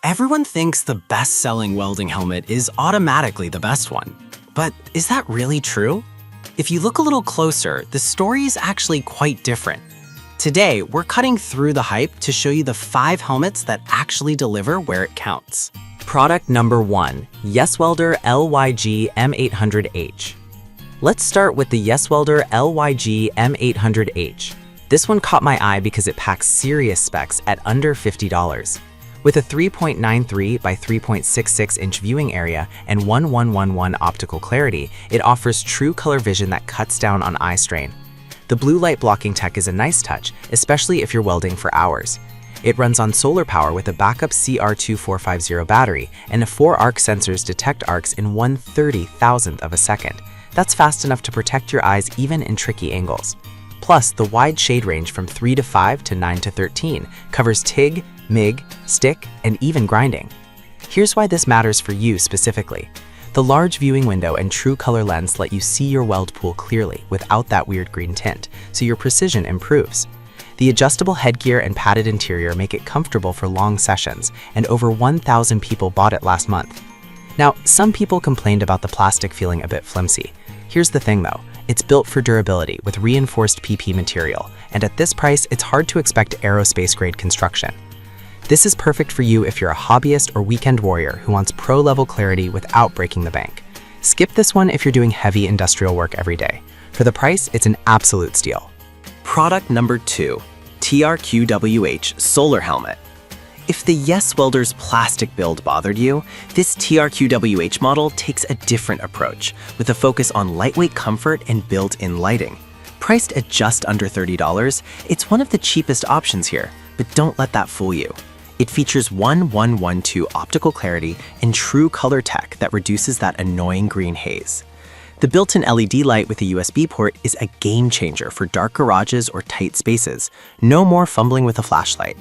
Everyone thinks the best-selling welding helmet is automatically the best one. But is that really true? If you look a little closer, the story is actually quite different. Today, we're cutting through the hype to show you the 5 helmets that actually deliver where it counts. Product number 1, YesWelder LYG M800H. Let's start with the YesWelder LYG M800H. This one caught my eye because it packs serious specs at under $50. With a 3.93 by 3.66 inch viewing area and 1111 optical clarity, it offers true color vision that cuts down on eye strain. The blue light blocking tech is a nice touch, especially if you're welding for hours. It runs on solar power with a backup CR2450 battery, and 4 arc sensors detect arcs in 1/30,000th of a second. That's fast enough to protect your eyes even in tricky angles. Plus, the wide shade range from 3 to 5 to 9 to 13 covers TIG, MIG, stick, and even grinding. Here's why this matters for you specifically. The large viewing window and true color lens let you see your weld pool clearly without that weird green tint, so your precision improves. The adjustable headgear and padded interior make it comfortable for long sessions, and over 1,000 people bought it last month. Now, some people complained about the plastic feeling a bit flimsy. Here's the thing though, it's built for durability with reinforced PP material, and at this price, it's hard to expect aerospace-grade construction. This is perfect for you if you're a hobbyist or weekend warrior who wants pro-level clarity without breaking the bank. Skip this one if you're doing heavy industrial work every day. For the price, it's an absolute steal. Product number 2, TRQWH Solar Helmet. If the YesWelder's plastic build bothered you, this TRQWH model takes a different approach, with a focus on lightweight comfort and built-in lighting. Priced at just under $30, it's one of the cheapest options here, but don't let that fool you. It features 1112 optical clarity and true color tech that reduces that annoying green haze. The built-in LED light with a USB port is a game changer for dark garages or tight spaces. No more fumbling with a flashlight.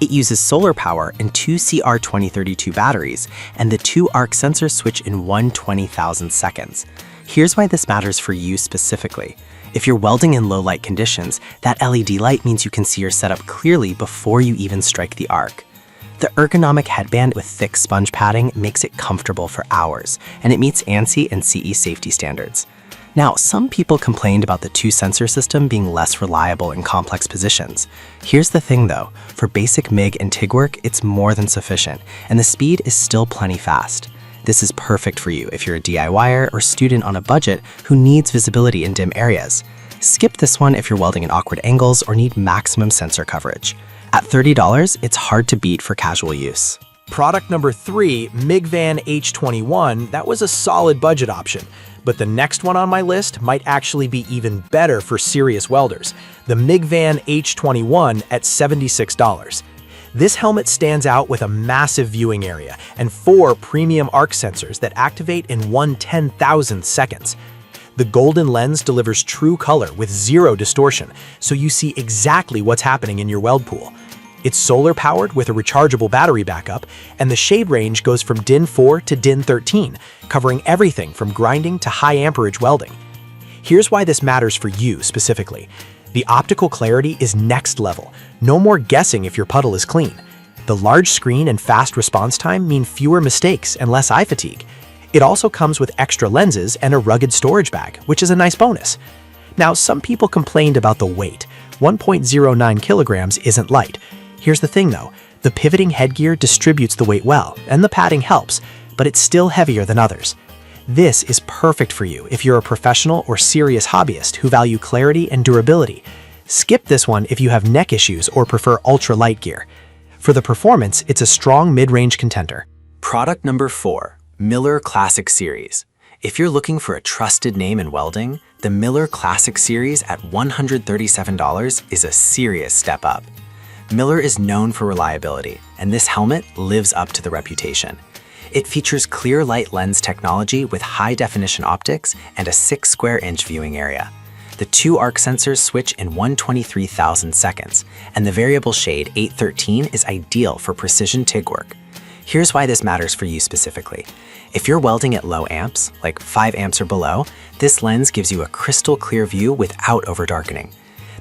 It uses solar power and 2 CR2032 batteries, and the 2 arc sensors switch in 1/20,000 seconds. Here's why this matters for you specifically. If you're welding in low light conditions, that LED light means you can see your setup clearly before you even strike the arc. The ergonomic headband with thick sponge padding makes it comfortable for hours, and it meets ANSI and CE safety standards. Now, some people complained about the 2-sensor system being less reliable in complex positions. Here's the thing though, for basic MIG and TIG work, it's more than sufficient, and the speed is still plenty fast. This is perfect for you if you're a DIYer or student on a budget who needs visibility in dim areas. Skip this one if you're welding in awkward angles or need maximum sensor coverage. At $30, it's hard to beat for casual use. Product number 3, MIGVAN H21, that was a solid budget option. But the next one on my list might actually be even better for serious welders, the MIGVAN H21 at $76. This helmet stands out with a massive viewing area and 4 premium arc sensors that activate in 1/10,000th seconds. The golden lens delivers true color with 0 distortion, so you see exactly what's happening in your weld pool. It's solar-powered with a rechargeable battery backup, and the shade range goes from DIN 4 to DIN 13, covering everything from grinding to high-amperage welding. Here's why this matters for you specifically. The optical clarity is next level. No more guessing if your puddle is clean. The large screen and fast response time mean fewer mistakes and less eye fatigue. It also comes with extra lenses and a rugged storage bag, which is a nice bonus. Now, some people complained about the weight. 1.09 kilograms isn't light. Here's the thing though, the pivoting headgear distributes the weight well, and the padding helps, but it's still heavier than others. This is perfect for you if you're a professional or serious hobbyist who value clarity and durability. Skip this one if you have neck issues or prefer ultra-light gear. For the performance, it's a strong mid-range contender. Product number 4, Miller Classic Series. If you're looking for a trusted name in welding, the Miller Classic Series at $137 is a serious step up. Miller is known for reliability, and this helmet lives up to the reputation. It features clear light lens technology with high-definition optics and a 6 square inch viewing area. The 2 arc sensors switch in 1/23,000 seconds, and the variable shade 813 is ideal for precision TIG work. Here's why this matters for you specifically. If you're welding at low amps, like 5 amps or below, this lens gives you a crystal clear view without overdarkening.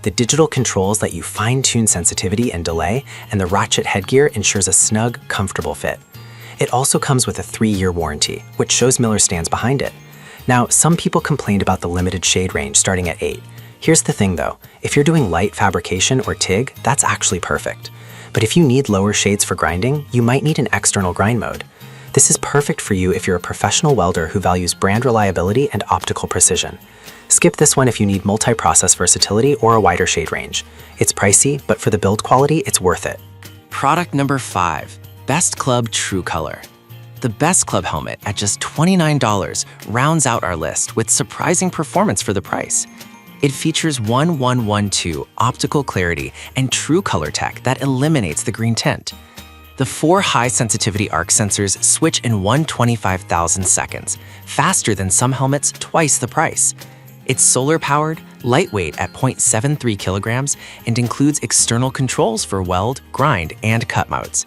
The digital controls let you fine-tune sensitivity and delay, and the ratchet headgear ensures a snug, comfortable fit. It also comes with a 3-year warranty, which shows Miller stands behind it. Now, some people complained about the limited shade range starting at 8. Here's the thing though, if you're doing light fabrication or TIG, that's actually perfect. But if you need lower shades for grinding, you might need an external grind mode. This is perfect for you if you're a professional welder who values brand reliability and optical precision. Skip this one if you need multi-process versatility or a wider shade range. It's pricey, but for the build quality, it's worth it. Product number 5, Best Club True Color. The Best Club helmet at just $29 rounds out our list with surprising performance for the price. It features 1112 optical clarity and true color tech that eliminates the green tint. The 4 high-sensitivity arc sensors switch in 1/25,000 seconds, faster than some helmets twice the price. It's solar-powered, lightweight at 0.73 kilograms, and includes external controls for weld, grind, and cut modes.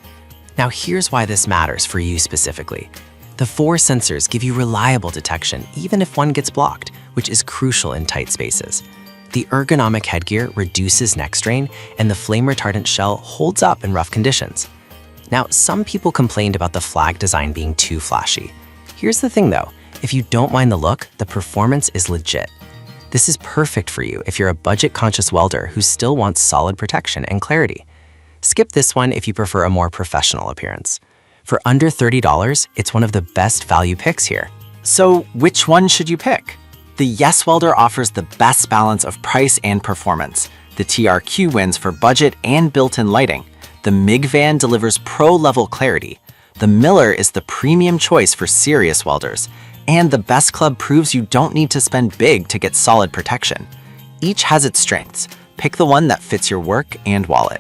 Now here's why this matters for you specifically. The 4 sensors give you reliable detection even if one gets blocked, which is crucial in tight spaces. The ergonomic headgear reduces neck strain, and the flame-retardant shell holds up in rough conditions. Now, some people complained about the flag design being too flashy. Here's the thing though, if you don't mind the look, the performance is legit. This is perfect for you if you're a budget-conscious welder who still wants solid protection and clarity. Skip this one if you prefer a more professional appearance. For under $30, it's one of the best value picks here. So which one should you pick? The Yes Welder offers the best balance of price and performance. The TRQ wins for budget and built-in lighting. The MIG van delivers pro-level clarity. The Miller is the premium choice for serious welders. And the Best Club proves you don't need to spend big to get solid protection. Each has its strengths. Pick the one that fits your work and wallet.